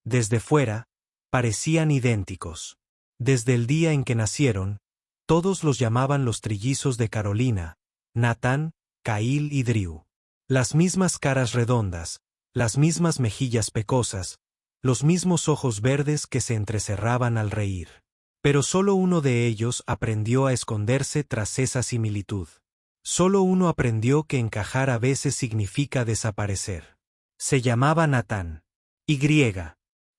Desde fuera, parecían idénticos. Desde el día en que nacieron, todos los llamaban los trillizos de Carolina, Nathan, Kyle y Drew. Las mismas caras redondas, las mismas mejillas pecosas, los mismos ojos verdes que se entrecerraban al reír. Pero solo uno de ellos aprendió a esconderse tras esa similitud. Solo uno aprendió que encajar a veces significa desaparecer. Se llamaba Nathan. Y.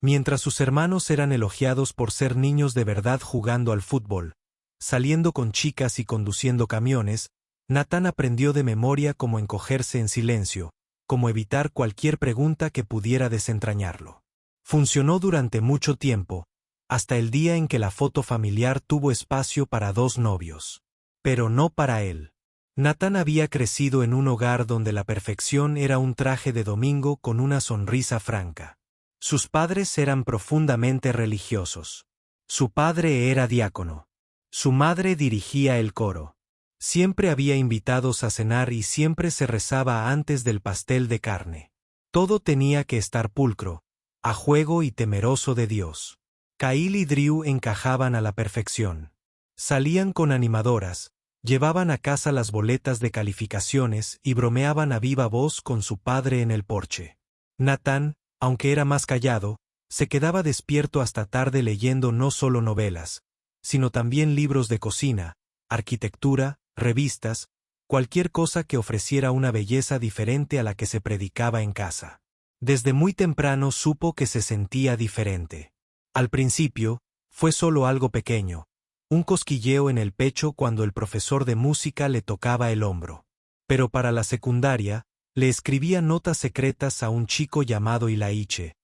Mientras sus hermanos eran elogiados por ser niños de verdad jugando al fútbol, saliendo con chicas y conduciendo camiones, Nathan aprendió de memoria cómo encogerse en silencio, cómo evitar cualquier pregunta que pudiera desentrañarlo. Funcionó durante mucho tiempo, hasta el día en que la foto familiar tuvo espacio para 2 novios. Pero no para él. Nathan había crecido en un hogar donde la perfección era un traje de domingo con una sonrisa franca. Sus padres eran profundamente religiosos. Su padre era diácono. Su madre dirigía el coro. Siempre había invitados a cenar y siempre se rezaba antes del pastel de carne. Todo tenía que estar pulcro, a juego y temeroso de Dios. Kyle y Drew encajaban a la perfección. Salían con animadoras, llevaban a casa las boletas de calificaciones y bromeaban a viva voz con su padre en el porche. Nathan, aunque era más callado, se quedaba despierto hasta tarde leyendo no solo novelas, sino también libros de cocina, arquitectura, revistas, cualquier cosa que ofreciera una belleza diferente a la que se predicaba en casa. Desde muy temprano supo que se sentía diferente. Al principio, fue solo algo pequeño, un cosquilleo en el pecho cuando el profesor de música le tocaba el hombro. Pero para la secundaria, le escribía notas secretas a un chico llamado Ilaiche,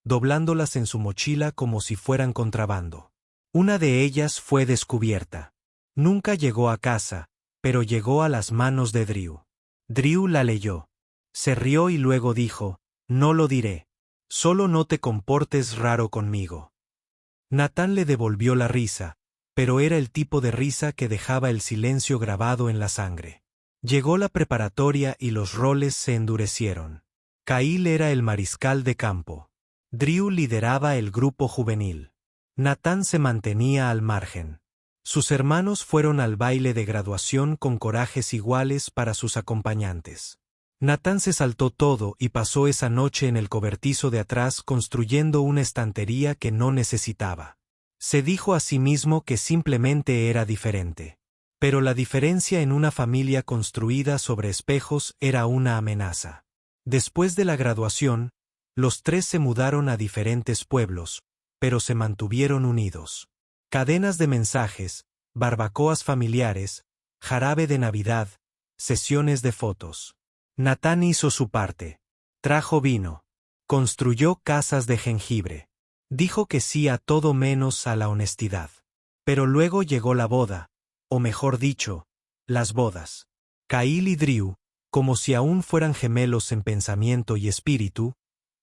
doblándolas en su mochila como si fueran contrabando. Una de ellas fue descubierta. Nunca llegó a casa, pero llegó a las manos de Drew. Drew la leyó. Se rió y luego dijo, «No lo diré. Solo no te comportes raro conmigo». Nathan le devolvió la risa, pero era el tipo de risa que dejaba el silencio grabado en la sangre. Llegó la preparatoria y los roles se endurecieron. Kyle era el mariscal de campo. Drew lideraba el grupo juvenil. Nathan se mantenía al margen. Sus hermanos fueron al baile de graduación con corajes iguales para sus acompañantes. Nathan se saltó todo y pasó esa noche en el cobertizo de atrás construyendo una estantería que no necesitaba. Se dijo a sí mismo que simplemente era diferente. Pero la diferencia en una familia construida sobre espejos era una amenaza. Después de la graduación, los 3 se mudaron a diferentes pueblos, pero se mantuvieron unidos. Cadenas de mensajes, barbacoas familiares, jarabe de Navidad, sesiones de fotos. Nathan hizo su parte. Trajo vino. Construyó casas de jengibre. Dijo que sí a todo menos a la honestidad. Pero luego llegó la boda, o mejor dicho, las bodas. Kyle y Drew, como si aún fueran gemelos en pensamiento y espíritu,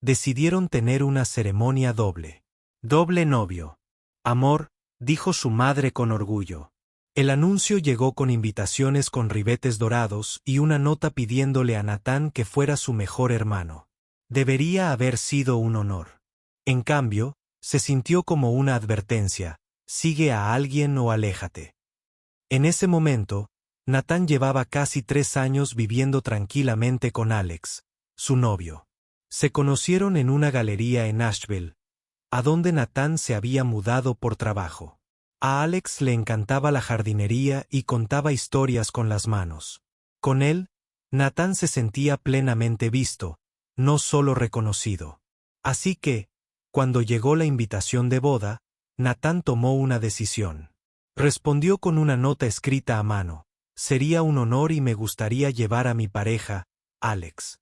decidieron tener una ceremonia doble. Doble novio. Amor, dijo su madre con orgullo. El anuncio llegó con invitaciones con ribetes dorados y una nota pidiéndole a Nathan que fuera su mejor hermano. Debería haber sido un honor. En cambio, se sintió como una advertencia: sigue a alguien o aléjate. En ese momento, Nathan llevaba casi 3 años viviendo tranquilamente con Alex, su novio. Se conocieron en una galería en Asheville, a donde Nathan se había mudado por trabajo. A Alex le encantaba la jardinería y contaba historias con las manos. Con él, Nathan se sentía plenamente visto, no solo reconocido. Así que, cuando llegó la invitación de boda, Nathan tomó una decisión. Respondió con una nota escrita a mano: «Sería un honor y me gustaría llevar a mi pareja, Alex».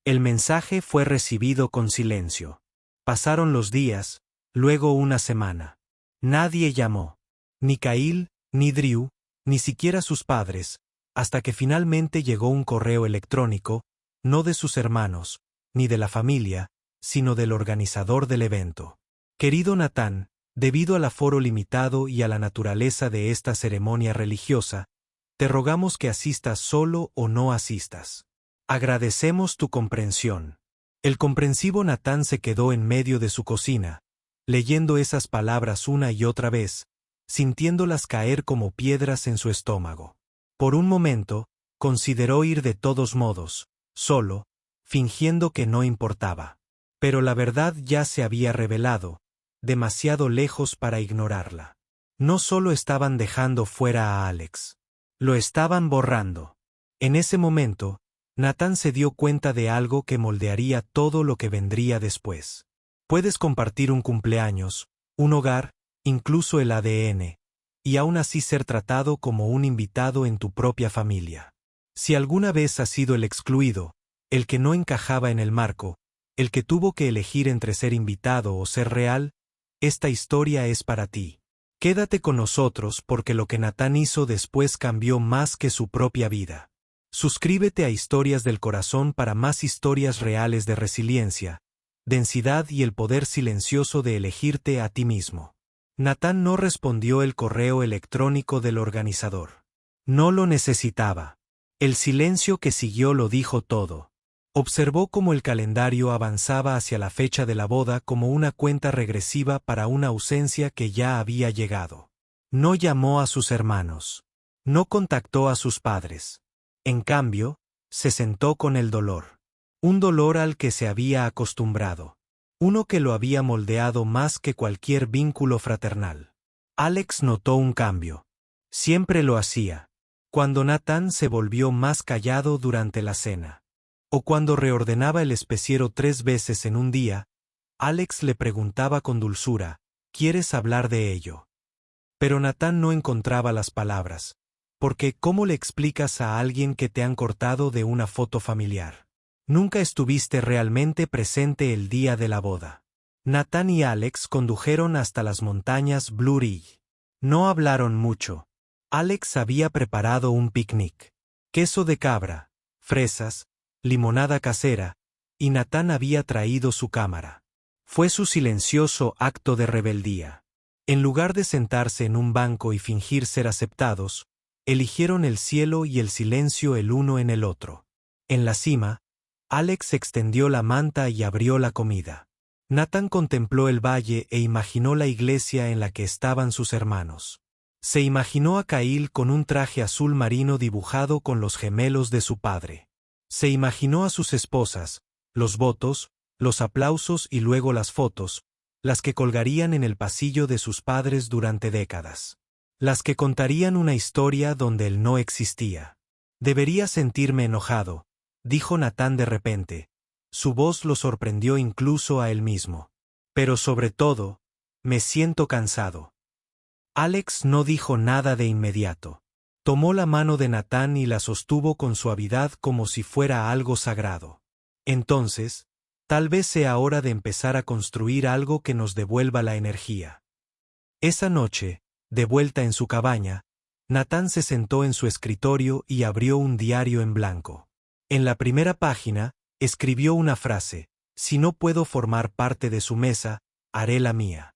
El mensaje fue recibido con silencio. Pasaron los días, luego una semana. Nadie llamó. Ni Kyle, ni Drew, ni siquiera sus padres, hasta que finalmente llegó un correo electrónico, no de sus hermanos, ni de la familia, sino del organizador del evento. Querido Nathan, debido al aforo limitado y a la naturaleza de esta ceremonia religiosa, te rogamos que asistas solo o no asistas. Agradecemos tu comprensión. El comprensivo Natán se quedó en medio de su cocina, leyendo esas palabras una y otra vez, sintiéndolas caer como piedras en su estómago. Por un momento, consideró ir de todos modos, solo, fingiendo que no importaba. Pero la verdad ya se había revelado, demasiado lejos para ignorarla. No solo estaban dejando fuera a Alex, lo estaban borrando. En ese momento, Natán se dio cuenta de algo que moldearía todo lo que vendría después. Puedes compartir un cumpleaños, un hogar, incluso el ADN, y aún así ser tratado como un invitado en tu propia familia. Si alguna vez has sido el excluido, el que no encajaba en el marco, el que tuvo que elegir entre ser invitado o ser real, esta historia es para ti. Quédate con nosotros porque lo que Natán hizo después cambió más que su propia vida. Suscríbete a Historias del Corazón para más historias reales de resiliencia, densidad y el poder silencioso de elegirte a ti mismo. Natán no respondió el correo electrónico del organizador. No lo necesitaba. El silencio que siguió lo dijo todo. Observó cómo el calendario avanzaba hacia la fecha de la boda como una cuenta regresiva para una ausencia que ya había llegado. No llamó a sus hermanos. No contactó a sus padres. En cambio, se sentó con el dolor. Un dolor al que se había acostumbrado. Uno que lo había moldeado más que cualquier vínculo fraternal. Alex notó un cambio. Siempre lo hacía. Cuando Natán se volvió más callado durante la cena. O cuando reordenaba el especiero 3 veces en un día, Alex le preguntaba con dulzura, ¿quieres hablar de ello? Pero Natán no encontraba las palabras, porque ¿cómo le explicas a alguien que te han cortado de una foto familiar? Nunca estuviste realmente presente el día de la boda. Natán y Alex condujeron hasta las montañas Blue Ridge. No hablaron mucho. Alex había preparado un picnic. Queso de cabra, fresas, limonada casera, y Natán había traído su cámara. Fue su silencioso acto de rebeldía. En lugar de sentarse en un banco y fingir ser aceptados, eligieron el cielo y el silencio el uno en el otro. En la cima, Alex extendió la manta y abrió la comida. Natán contempló el valle e imaginó la iglesia en la que estaban sus hermanos. Se imaginó a Caíl con un traje azul marino dibujado con los gemelos de su padre. Se imaginó a sus esposas, los votos, los aplausos y luego las fotos, las que colgarían en el pasillo de sus padres durante décadas. Las que contarían una historia donde él no existía. Debería sentirme enojado, dijo Natán de repente. Su voz lo sorprendió incluso a él mismo. Pero sobre todo, me siento cansado. Alex no dijo nada de inmediato. Tomó la mano de Natán y la sostuvo con suavidad como si fuera algo sagrado. Entonces, tal vez sea hora de empezar a construir algo que nos devuelva la energía. Esa noche, de vuelta en su cabaña, Natán se sentó en su escritorio y abrió un diario en blanco. En la primera página, escribió una frase: si no puedo formar parte de su mesa, haré la mía.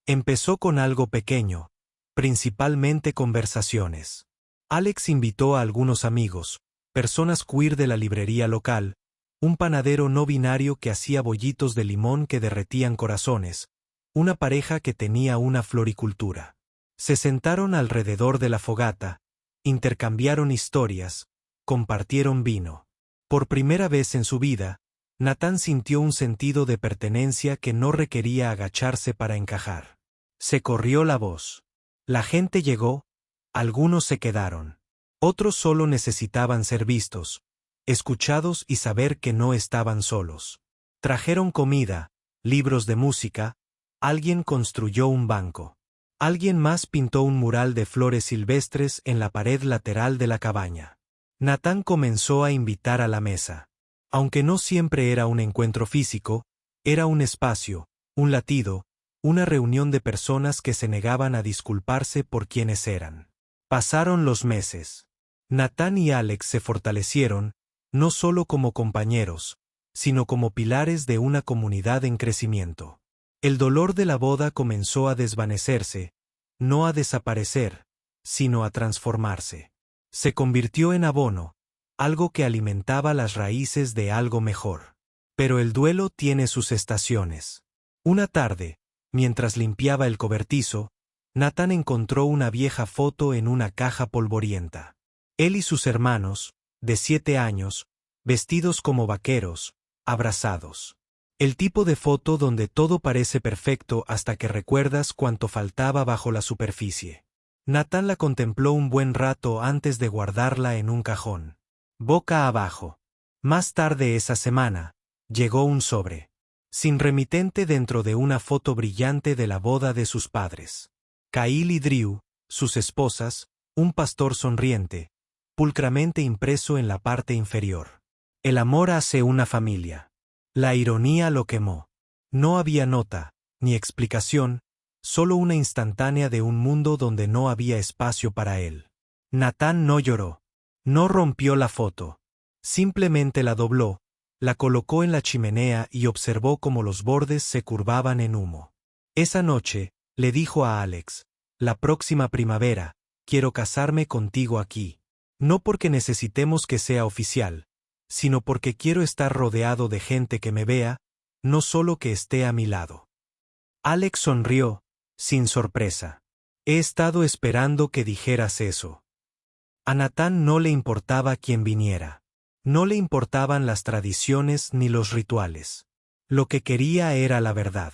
Empezó con algo pequeño, principalmente conversaciones. Alex invitó a algunos amigos, personas queer de la librería local, un panadero no binario que hacía bollitos de limón que derretían corazones, una pareja que tenía una floricultura. Se sentaron alrededor de la fogata, intercambiaron historias, compartieron vino. Por primera vez en su vida, Natán sintió un sentido de pertenencia que no requería agacharse para encajar. Se corrió la voz. La gente llegó, algunos se quedaron. Otros solo necesitaban ser vistos, escuchados y saber que no estaban solos. Trajeron comida, libros de música, alguien construyó un banco. Alguien más pintó un mural de flores silvestres en la pared lateral de la cabaña. Natán comenzó a invitar a la mesa. Aunque no siempre era un encuentro físico, era un espacio, un latido, una reunión de personas que se negaban a disculparse por quienes eran. Pasaron los meses. Natán y Alex se fortalecieron, no solo como compañeros, sino como pilares de una comunidad en crecimiento. El dolor de la boda comenzó a desvanecerse, no a desaparecer, sino a transformarse. Se convirtió en abono, algo que alimentaba las raíces de algo mejor. Pero el duelo tiene sus estaciones. Una tarde, mientras limpiaba el cobertizo, Natán encontró una vieja foto en una caja polvorienta. Él y sus hermanos, de 7 años, vestidos como vaqueros, abrazados. El tipo de foto donde todo parece perfecto hasta que recuerdas cuánto faltaba bajo la superficie. Natán la contempló un buen rato antes de guardarla en un cajón. Boca abajo. Más tarde esa semana, llegó un sobre. Sin remitente dentro de una foto brillante de la boda de sus padres. Kyle y Drew, sus esposas, un pastor sonriente, pulcramente impreso en la parte inferior. El amor hace una familia. La ironía lo quemó. No había nota, ni explicación, solo una instantánea de un mundo donde no había espacio para él. Natán no lloró. No rompió la foto. Simplemente la dobló, la colocó en la chimenea y observó cómo los bordes se curvaban en humo. Esa noche, le dijo a Alex, la próxima primavera, quiero casarme contigo aquí. No porque necesitemos que sea oficial, sino porque quiero estar rodeado de gente que me vea, no solo que esté a mi lado. Alex sonrió, sin sorpresa. He estado esperando que dijeras eso. A Natán no le importaba quién viniera. No le importaban las tradiciones ni los rituales. Lo que quería era la verdad.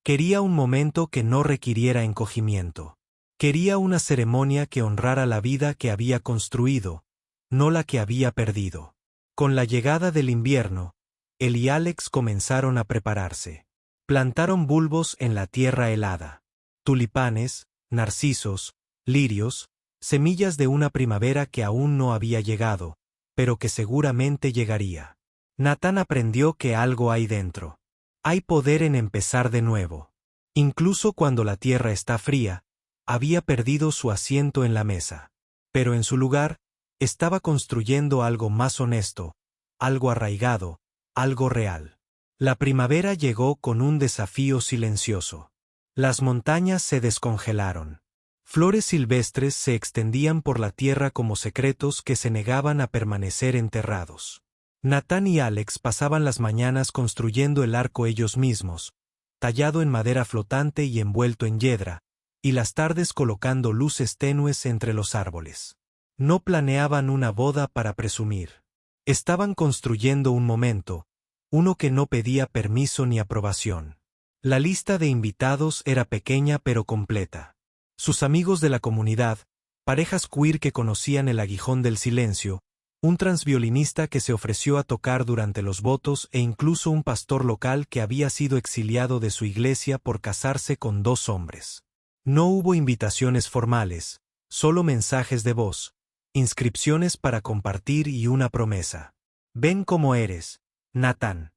Quería un momento que no requiriera encogimiento. Quería una ceremonia que honrara la vida que había construido, no la que había perdido. Con la llegada del invierno, él y Alex comenzaron a prepararse. Plantaron bulbos en la tierra helada. Tulipanes, narcisos, lirios, semillas de una primavera que aún no había llegado, pero que seguramente llegaría. Natán aprendió que algo hay dentro. Hay poder en empezar de nuevo. Incluso cuando la tierra está fría, había perdido su asiento en la mesa. Pero en su lugar, estaba construyendo algo más honesto, algo arraigado, algo real. La primavera llegó con un desafío silencioso. Las montañas se descongelaron. Flores silvestres se extendían por la tierra como secretos que se negaban a permanecer enterrados. Natán y Alex pasaban las mañanas construyendo el arco ellos mismos, tallado en madera flotante y envuelto en hiedra, y las tardes colocando luces tenues entre los árboles. No planeaban una boda para presumir. Estaban construyendo un momento, uno que no pedía permiso ni aprobación. La lista de invitados era pequeña pero completa. Sus amigos de la comunidad, parejas queer que conocían el aguijón del silencio, un transviolinista que se ofreció a tocar durante los votos e incluso un pastor local que había sido exiliado de su iglesia por casarse con 2 hombres. No hubo invitaciones formales, solo mensajes de voz, inscripciones para compartir y una promesa. Ven como eres, Natán.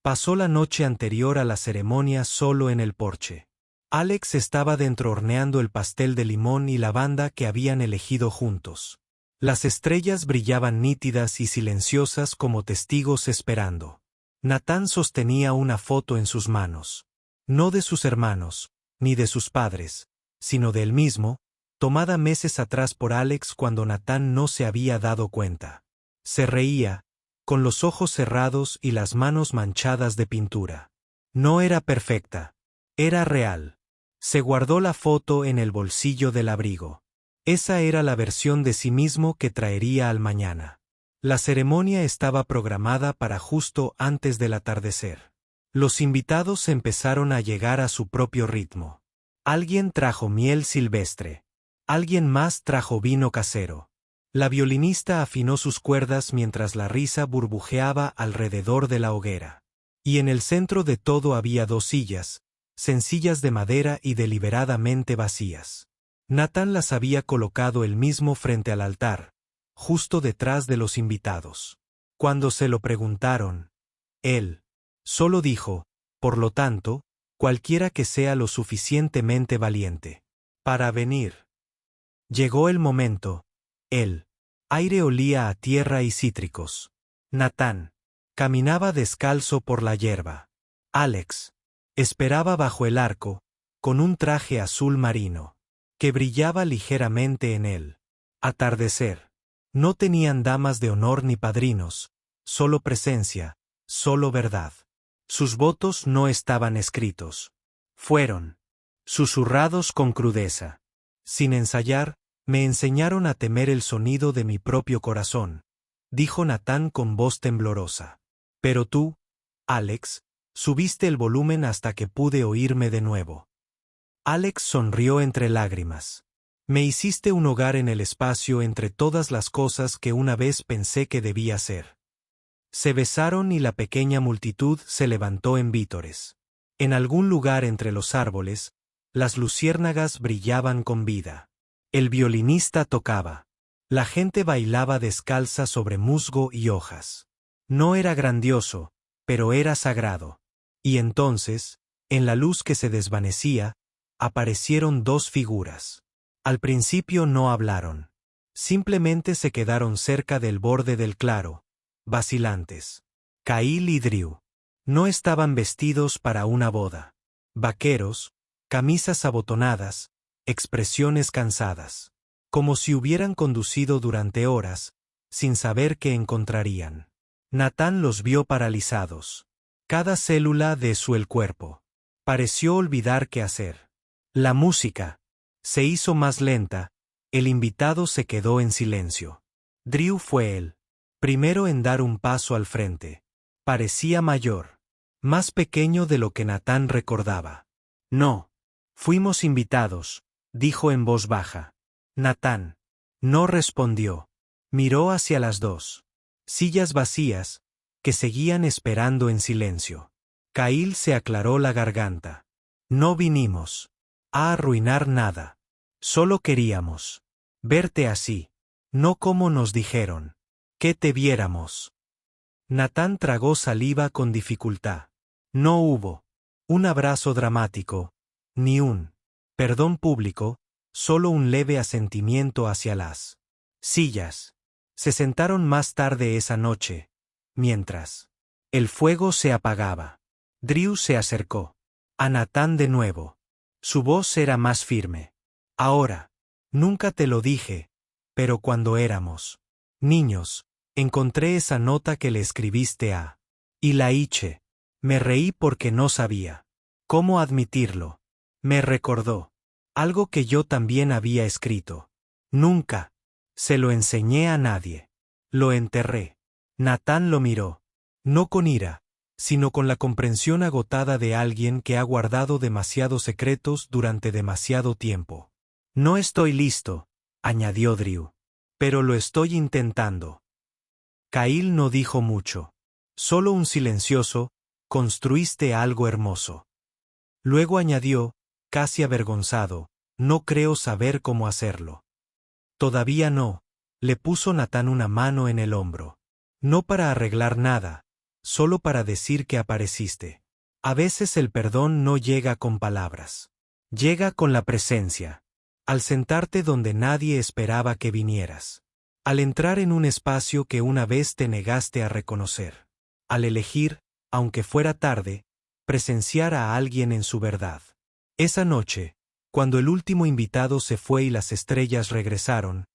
Pasó la noche anterior a la ceremonia solo en el porche. Alex estaba dentro horneando el pastel de limón y lavanda que habían elegido juntos. Las estrellas brillaban nítidas y silenciosas como testigos esperando. Natán sostenía una foto en sus manos. No de sus hermanos, ni de sus padres, sino de él mismo, tomada meses atrás por Alex cuando Natán no se había dado cuenta. Se reía, con los ojos cerrados y las manos manchadas de pintura. No era perfecta. Era real. Se guardó la foto en el bolsillo del abrigo. Esa era la versión de sí mismo que traería al mañana. La ceremonia estaba programada para justo antes del atardecer. Los invitados empezaron a llegar a su propio ritmo. Alguien trajo miel silvestre. Alguien más trajo vino casero. La violinista afinó sus cuerdas mientras la risa burbujeaba alrededor de la hoguera. Y en el centro de todo había 2 sillas, sencillas de madera y deliberadamente vacías. Natán las había colocado él mismo frente al altar, justo detrás de los invitados. Cuando se lo preguntaron, él solo dijo, por lo tanto, cualquiera que sea lo suficientemente valiente para venir. Llegó el momento. El aire olía a tierra y cítricos. Natán caminaba descalzo por la hierba. Alex esperaba bajo el arco, con un traje azul marino, que brillaba ligeramente en él. Atardecer. No tenían damas de honor ni padrinos, solo presencia, solo verdad. Sus votos no estaban escritos. Fueron susurrados con crudeza. Sin ensayar, me enseñaron a temer el sonido de mi propio corazón, dijo Natán con voz temblorosa. Pero tú, Alex, subiste el volumen hasta que pude oírme de nuevo. Alex sonrió entre lágrimas. Me hiciste un hogar en el espacio entre todas las cosas que una vez pensé que debía ser. Se besaron y la pequeña multitud se levantó en vítores. En algún lugar entre los árboles, las luciérnagas brillaban con vida. El violinista tocaba. La gente bailaba descalza sobre musgo y hojas. No era grandioso, pero era sagrado. Y entonces, en la luz que se desvanecía, aparecieron dos figuras. Al principio no hablaron. Simplemente se quedaron cerca del borde del claro, vacilantes. Kyle y Drew. No estaban vestidos para una boda. Vaqueros, camisas abotonadas, expresiones cansadas. Como si hubieran conducido durante horas, sin saber qué encontrarían. Natán los vio paralizados. Cada célula de el cuerpo. Pareció olvidar qué hacer. La música se hizo más lenta, el invitado se quedó en silencio. Drew fue el primero en dar un paso al frente. Parecía mayor, más pequeño de lo que Natán recordaba. No. Fuimos invitados, dijo en voz baja. Natán no respondió. Miró hacia las dos sillas vacías, que seguían esperando en silencio. Kyle se aclaró la garganta. No vinimos a arruinar nada. Solo queríamos verte así, no como nos dijeron que te viéramos. Natán tragó saliva con dificultad. No hubo un abrazo dramático, ni un perdón público, solo un leve asentimiento hacia las sillas. Se sentaron más tarde esa noche, mientras el fuego se apagaba. Drew se acercó a Natán de nuevo. Su voz era más firme. Ahora, nunca te lo dije, pero cuando éramos niños, encontré esa nota que le escribiste a Ilaiche. Me reí porque no sabía cómo admitirlo. Me recordó algo que yo también había escrito. Nunca se lo enseñé a nadie. Lo enterré. Natán lo miró, no con ira, sino con la comprensión agotada de alguien que ha guardado demasiados secretos durante demasiado tiempo. No estoy listo, añadió Drew. Pero lo estoy intentando. Kyle no dijo mucho. Solo un silencioso, construiste algo hermoso. Luego añadió, casi avergonzado, no creo saber cómo hacerlo. Todavía no, le puso Natán una mano en el hombro. No para arreglar nada, solo para decir que apareciste. A veces el perdón no llega con palabras. Llega con la presencia. Al sentarte donde nadie esperaba que vinieras. Al entrar en un espacio que una vez te negaste a reconocer. Al elegir, aunque fuera tarde, presenciar a alguien en su verdad. Esa noche, cuando el último invitado se fue y las estrellas regresaron,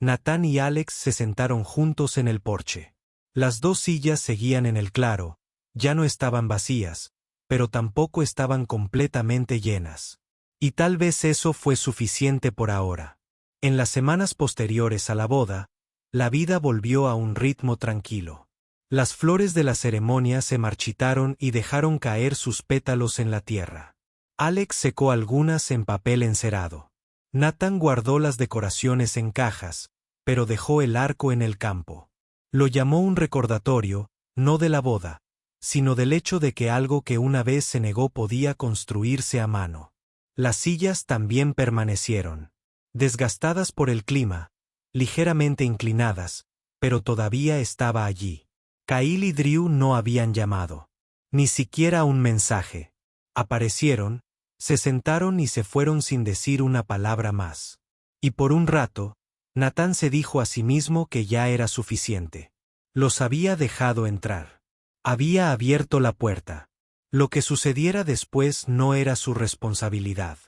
Natán y Alex se sentaron juntos en el porche. Las dos sillas seguían en el claro, ya no estaban vacías, pero tampoco estaban completamente llenas. Y tal vez eso fue suficiente por ahora. En las semanas posteriores a la boda, la vida volvió a un ritmo tranquilo. Las flores de la ceremonia se marchitaron y dejaron caer sus pétalos en la tierra. Alex secó algunas en papel encerado. Natán guardó las decoraciones en cajas, pero dejó el arco en el campo. Lo llamó un recordatorio, no de la boda, sino del hecho de que algo que una vez se negó podía construirse a mano. Las sillas también permanecieron, desgastadas por el clima, ligeramente inclinadas, pero todavía estaba allí. Kyle y Drew no habían llamado. Ni siquiera un mensaje. Aparecieron, se sentaron y se fueron sin decir una palabra más. Y por un rato, Natán se dijo a sí mismo que ya era suficiente. Los había dejado entrar. Había abierto la puerta. Lo que sucediera después no era su responsabilidad.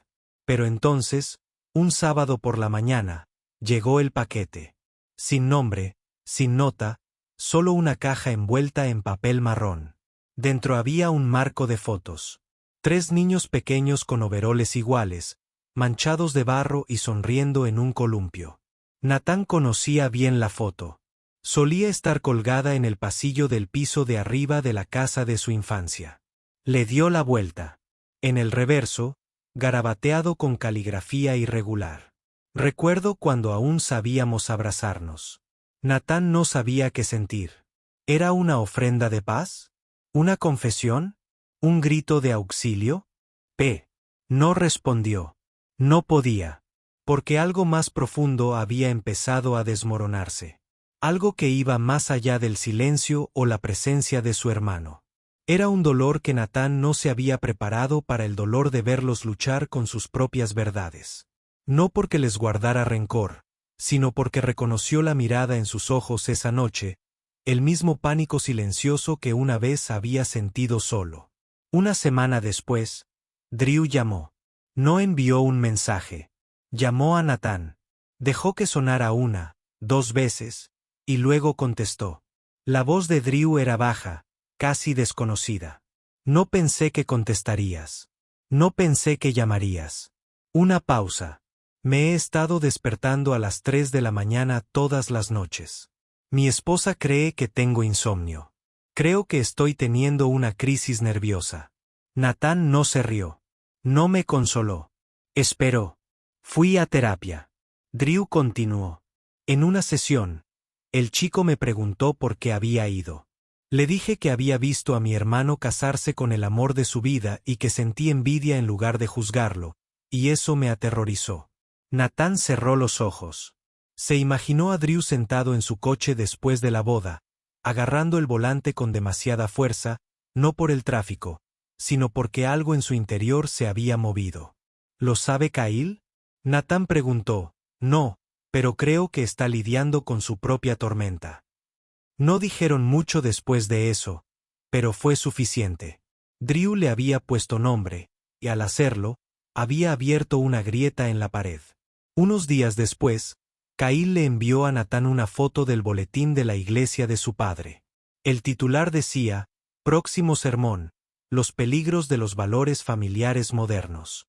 Pero entonces, un sábado por la mañana, llegó el paquete. Sin nombre, sin nota, solo una caja envuelta en papel marrón. Dentro había un marco de fotos. 3 niños pequeños con overoles iguales, manchados de barro y sonriendo en un columpio. Natán conocía bien la foto. Solía estar colgada en el pasillo del piso de arriba de la casa de su infancia. Le dio la vuelta. En el reverso, garabateado con caligrafía irregular. Recuerdo cuando aún sabíamos abrazarnos. Natán no sabía qué sentir. ¿Era una ofrenda de paz? ¿Una confesión? ¿Un grito de auxilio? No respondió. No podía. Porque algo más profundo había empezado a desmoronarse. Algo que iba más allá del silencio o la presencia de su hermano. Era un dolor que Natán no se había preparado para el dolor de verlos luchar con sus propias verdades. No porque les guardara rencor, sino porque reconoció la mirada en sus ojos esa noche, el mismo pánico silencioso que una vez había sentido solo. Una semana después, Drew llamó. No envió un mensaje. Llamó a Natán. Dejó que sonara 1, 2 veces, y luego contestó. La voz de Drew era baja, casi desconocida. No pensé que contestarías. No pensé que llamarías. Una pausa. Me he estado despertando a las 3 de la mañana todas las noches. Mi esposa cree que tengo insomnio. Creo que estoy teniendo una crisis nerviosa. Natán no se rió. No me consoló. Esperó. Fui a terapia. Drew continuó. En una sesión, el chico me preguntó por qué había ido. Le dije que había visto a mi hermano casarse con el amor de su vida y que sentí envidia en lugar de juzgarlo, y eso me aterrorizó. Natán cerró los ojos. Se imaginó a Drew sentado en su coche después de la boda, agarrando el volante con demasiada fuerza, no por el tráfico, sino porque algo en su interior se había movido. ¿Lo sabe Kyle? Natán preguntó. No, pero creo que está lidiando con su propia tormenta. No dijeron mucho después de eso, pero fue suficiente. Drew le había puesto nombre, y al hacerlo, había abierto una grieta en la pared. Unos días después, Kyle le envió a Natán una foto del boletín de la iglesia de su padre. El titular decía, Próximo sermón, los peligros de los valores familiares modernos.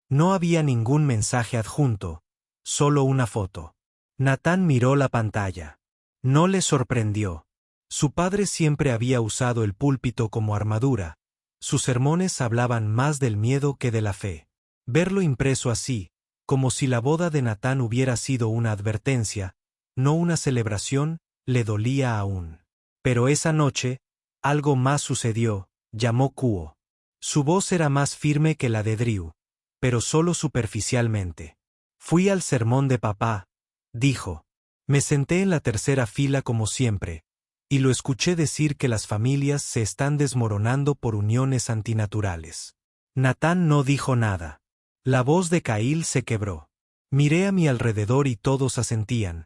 No había ningún mensaje adjunto, solo una foto. Natán miró la pantalla. No le sorprendió. Su padre siempre había usado el púlpito como armadura. Sus sermones hablaban más del miedo que de la fe. Verlo impreso así, como si la boda de Natán hubiera sido una advertencia, no una celebración, le dolía aún. Pero esa noche, algo más sucedió, llamó Kuo. Su voz era más firme que la de Drew, pero solo superficialmente. Fui al sermón de papá, dijo. Me senté en la tercera fila como siempre, y lo escuché decir que las familias se están desmoronando por uniones antinaturales. Natán no dijo nada. La voz de Kyle se quebró. Miré a mi alrededor y todos asentían,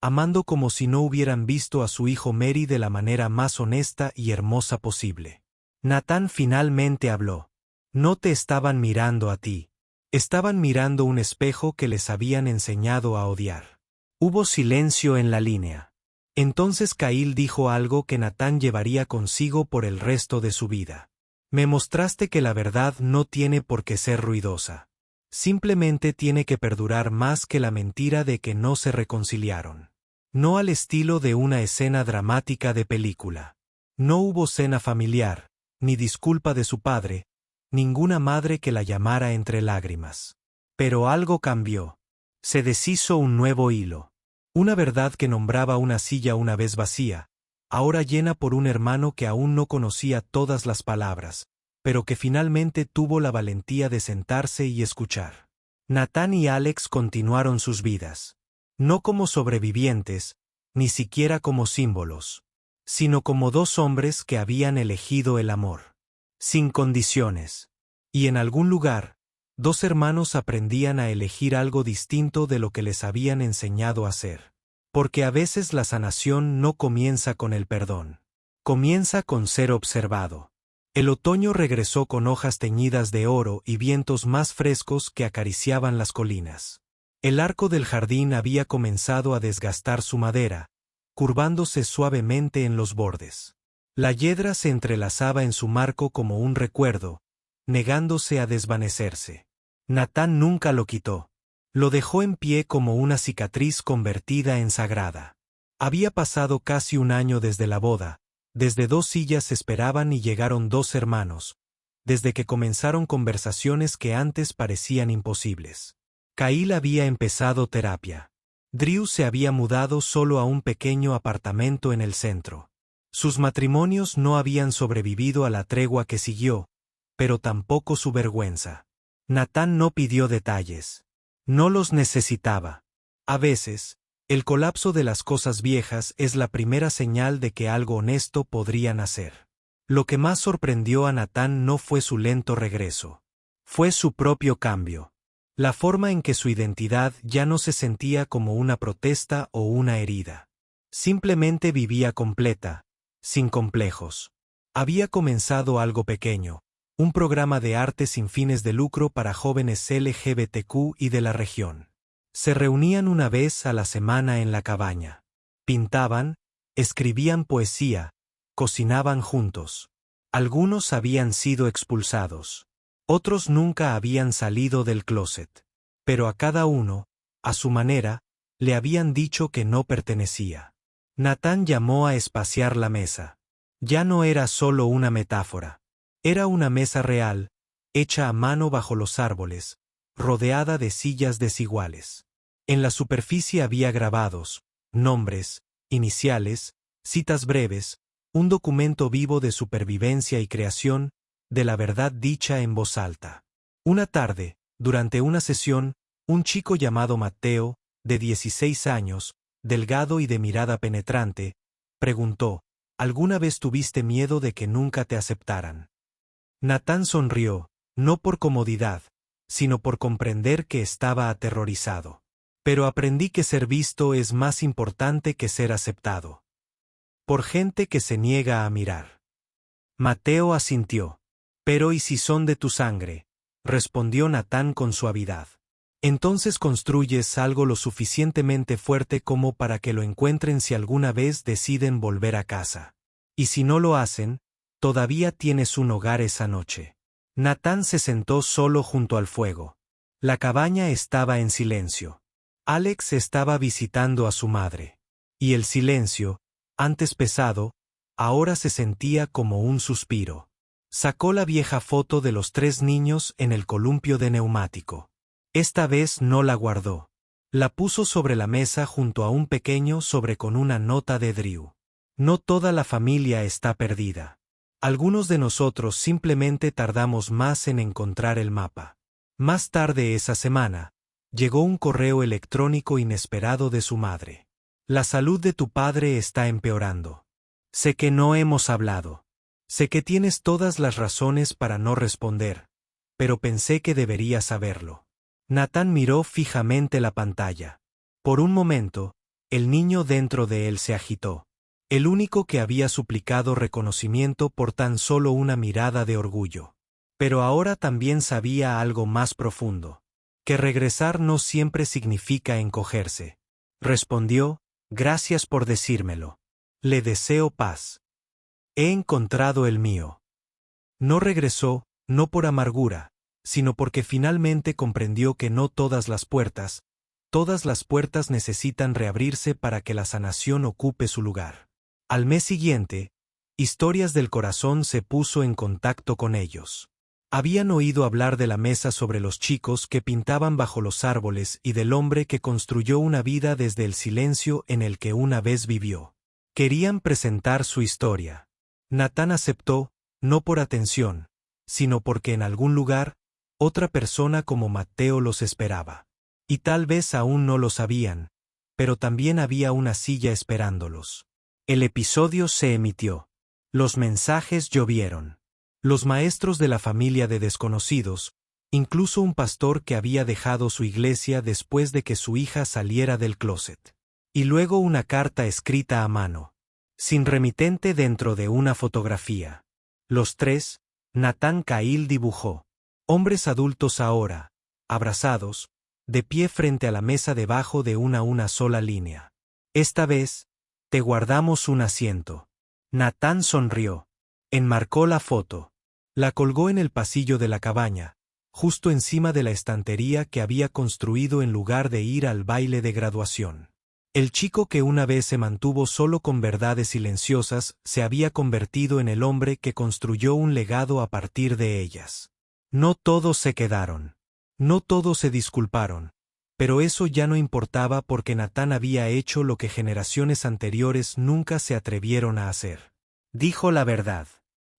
amando como si no hubieran visto a su hijo Mary de la manera más honesta y hermosa posible. Natán finalmente habló. No te estaban mirando a ti. Estaban mirando un espejo que les habían enseñado a odiar. Hubo silencio en la línea. Entonces Kyle dijo algo que Natán llevaría consigo por el resto de su vida. Me mostraste que la verdad no tiene por qué ser ruidosa. Simplemente tiene que perdurar más que la mentira de que no se reconciliaron. No al estilo de una escena dramática de película. No hubo cena familiar, ni disculpa de su padre, ninguna madre que la llamara entre lágrimas. Pero algo cambió. Se deshizo un nuevo hilo. Una verdad que nombraba una silla una vez vacía, ahora llena por un hermano que aún no conocía todas las palabras, pero que finalmente tuvo la valentía de sentarse y escuchar. Natán y Alex continuaron sus vidas. No como sobrevivientes, ni siquiera como símbolos, sino como 2 hombres que habían elegido el amor. Sin condiciones. Y en algún lugar, 2 hermanos aprendían a elegir algo distinto de lo que les habían enseñado a hacer. Porque a veces la sanación no comienza con el perdón. Comienza con ser observado. El otoño regresó con hojas teñidas de oro y vientos más frescos que acariciaban las colinas. El arco del jardín había comenzado a desgastar su madera, curvándose suavemente en los bordes. La hiedra se entrelazaba en su marco como un recuerdo, negándose a desvanecerse. Natán nunca lo quitó. Lo dejó en pie como una cicatriz convertida en sagrada. Había pasado casi un año desde la boda, desde 2 sillas esperaban y llegaron 2 hermanos, desde que comenzaron conversaciones que antes parecían imposibles. Kyle había empezado terapia. Drew se había mudado solo a un pequeño apartamento en el centro. Sus matrimonios no habían sobrevivido a la tregua que siguió, pero tampoco su vergüenza. Natán no pidió detalles. No los necesitaba. A veces, el colapso de las cosas viejas es la primera señal de que algo honesto podría nacer. Lo que más sorprendió a Natán no fue su lento regreso. Fue su propio cambio. La forma en que su identidad ya no se sentía como una protesta o una herida. Simplemente vivía completa, sin complejos. Había comenzado algo pequeño, un programa de arte sin fines de lucro para jóvenes LGBTQ y de la región. Se reunían una vez a la semana en la cabaña. Pintaban, escribían poesía, cocinaban juntos. Algunos habían sido expulsados. Otros nunca habían salido del closet. Pero a cada uno, a su manera, le habían dicho que no pertenecía. Natán llamó a espaciar la mesa. Ya no era solo una metáfora. Era una mesa real, hecha a mano bajo los árboles, rodeada de sillas desiguales. En la superficie había grabados, nombres, iniciales, citas breves, un documento vivo de supervivencia y creación, de la verdad dicha en voz alta. Una tarde, durante una sesión, un chico llamado Matteo, de 16 años, delgado y de mirada penetrante, preguntó, ¿alguna vez tuviste miedo de que nunca te aceptaran? Natán sonrió, no por comodidad, sino por comprender que estaba aterrorizado. Pero aprendí que ser visto es más importante que ser aceptado. Por gente que se niega a mirar. Mateo asintió. Pero ¿y si son de tu sangre? Respondió Natán con suavidad. Entonces construyes algo lo suficientemente fuerte como para que lo encuentren si alguna vez deciden volver a casa. Y si no lo hacen, todavía tienes un hogar esa noche. Natán se sentó solo junto al fuego. La cabaña estaba en silencio. Alex estaba visitando a su madre. Y el silencio, antes pesado, ahora se sentía como un suspiro. Sacó la vieja foto de los 3 niños en el columpio de neumático. Esta vez no la guardó. La puso sobre la mesa junto a un pequeño sobre con una nota de Drew. No toda la familia está perdida. Algunos de nosotros simplemente tardamos más en encontrar el mapa. Más tarde esa semana, llegó un correo electrónico inesperado de su madre. La salud de tu padre está empeorando. Sé que no hemos hablado. Sé que tienes todas las razones para no responder, pero pensé que deberías saberlo. Natán miró fijamente la pantalla. Por un momento, el niño dentro de él se agitó. El único que había suplicado reconocimiento por tan solo una mirada de orgullo. Pero ahora también sabía algo más profundo. Que regresar no siempre significa encogerse. Respondió, gracias por decírmelo. Le deseo paz. He encontrado el mío. No regresó, no por amargura, sino porque finalmente comprendió que no todas las puertas necesitan reabrirse para que la sanación ocupe su lugar. Al mes siguiente, Historias del Corazón se puso en contacto con ellos. Habían oído hablar de la mesa sobre los chicos que pintaban bajo los árboles y del hombre que construyó una vida desde el silencio en el que una vez vivió. Querían presentar su historia. Natán aceptó, no por atención, sino porque en algún lugar, otra persona como Mateo los esperaba. Y tal vez aún no lo sabían, pero también había una silla esperándolos. El episodio se emitió. Los mensajes llovieron. Los maestros de la familia de desconocidos, incluso un pastor que había dejado su iglesia después de que su hija saliera del closet. Y luego una carta escrita a mano. Sin remitente dentro de una fotografía. Los 3, Natán Kyle dibujó. Hombres adultos ahora, abrazados, de pie frente a la mesa debajo de una sola línea. Esta vez, te guardamos un asiento. Natán sonrió. Enmarcó la foto. La colgó en el pasillo de la cabaña, justo encima de la estantería que había construido en lugar de ir al baile de graduación. El chico que una vez se mantuvo solo con verdades silenciosas se había convertido en el hombre que construyó un legado a partir de ellas. No todos se quedaron. No todos se disculparon. Pero eso ya no importaba porque Natán había hecho lo que generaciones anteriores nunca se atrevieron a hacer. Dijo la verdad.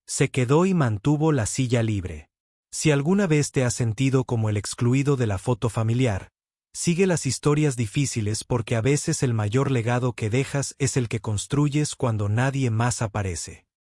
Se quedó y mantuvo la silla libre. Si alguna vez te has sentido como el excluido de la foto familiar, sigue las historias difíciles porque a veces el mayor legado que dejas es el que construyes cuando nadie más aparece.